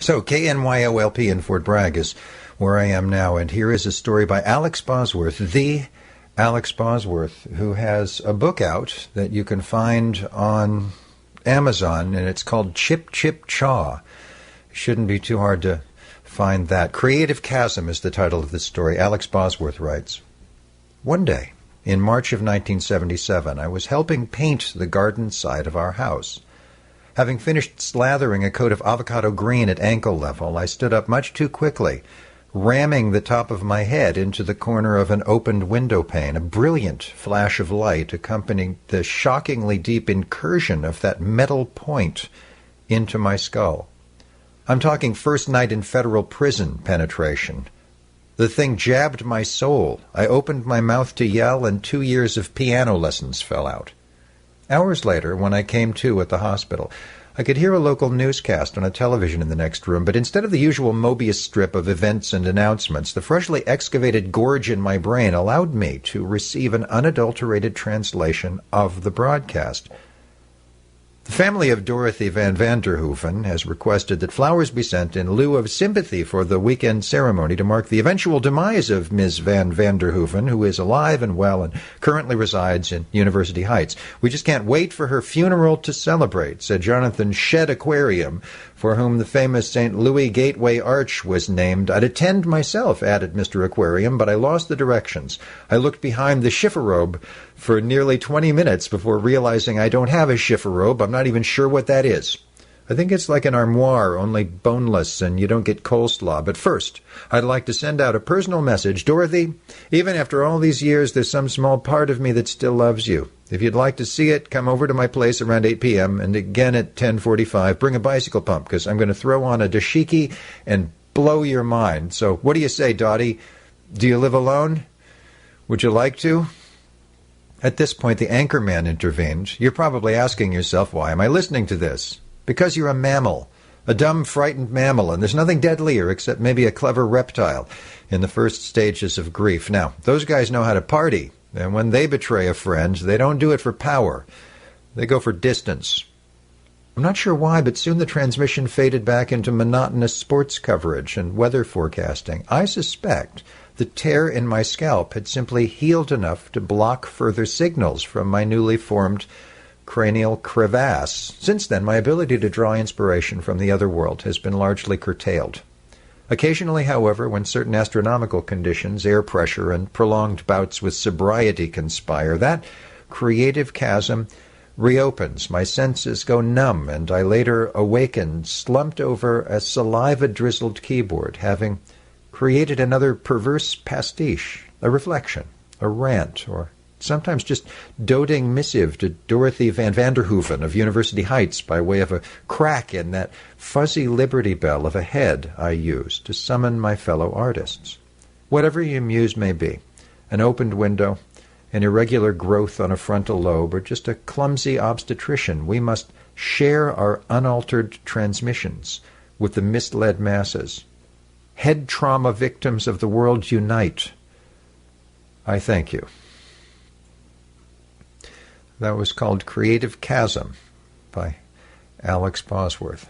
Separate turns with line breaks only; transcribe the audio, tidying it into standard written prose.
So, KNYOLP in Fort Bragg is where I am now, and here is a story by Alex Bosworth, the Alex Bosworth, who has a book out that you can find on Amazon, and it's called Chip Chip Chaw. Shouldn't be too hard to find that. Creative Chasm is the title of this story. Alex Bosworth writes, "One day, in March of 1977, I was helping paint the garden side of our house. Having finished slathering a coat of avocado green at ankle level, I stood up much too quickly, ramming the top of my head into the corner of an opened window pane. A brilliant flash of light accompanied the shockingly deep incursion of that metal point into my skull. I'm talking first night in federal prison penetration. The thing jabbed my soul. I opened my mouth to yell, and 2 years of piano lessons fell out. Hours later, when I came to at the hospital, I could hear a local newscast on a television in the next room, but instead of the usual Mobius strip of events and announcements, the freshly excavated gorge in my brain allowed me to receive an unadulterated translation of the broadcast. The family of Dorothy Van Vanderhooven has requested that flowers be sent in lieu of sympathy for the weekend ceremony to mark the eventual demise of Ms. Van Vanderhooven, who is alive and well and currently resides in University Heights. We just can't wait for her funeral to celebrate," said Jonathan Shedd Aquarium, for whom the famous St. Louis Gateway Arch was named. "I'd attend myself," added Mr. Aquarium, "but I lost the directions. I looked behind the chifforobe for nearly 20 minutes before realizing I don't have a chifforobe. I'm not even sure what that is. I think it's like an armoire, only boneless, and you don't get coleslaw. But first, I'd like to send out a personal message. Dorothy, even after all these years, there's some small part of me that still loves you. If you'd like to see it, come over to my place around 8 p.m. and again at 10:45. Bring a bicycle pump, because I'm going to throw on a dashiki and blow your mind. So what do you say, Dottie? Do you live alone? Would you like to?" At this point, the anchorman intervened. "You're probably asking yourself, why am I listening to this? Because you're a mammal, a dumb, frightened mammal, and there's nothing deadlier except maybe a clever reptile in the first stages of grief. Now, those guys know how to party, and when they betray a friend, they don't do it for power. They go for distance." I'm not sure why, but soon the transmission faded back into monotonous sports coverage and weather forecasting. I suspect the tear in my scalp had simply healed enough to block further signals from my newly formed cranial crevasse. Since then, my ability to draw inspiration from the other world has been largely curtailed. Occasionally, however, when certain astronomical conditions, air pressure, and prolonged bouts with sobriety conspire, that creative chasm reopens. My senses go numb, and I later awaken slumped over a saliva-drizzled keyboard, having created another perverse pastiche, a reflection, a rant, or sometimes just doting missive to Dorothy Van Vanderhooven of University Heights by way of a crack in that fuzzy Liberty Bell of a head I use to summon my fellow artists. Whatever your muse may be, an opened window, an irregular growth on a frontal lobe, or just a clumsy obstetrician, we must share our unaltered transmissions with the misled masses. Head trauma victims of the world unite. I thank you. That was called Creative Chasm by Alex Bosworth.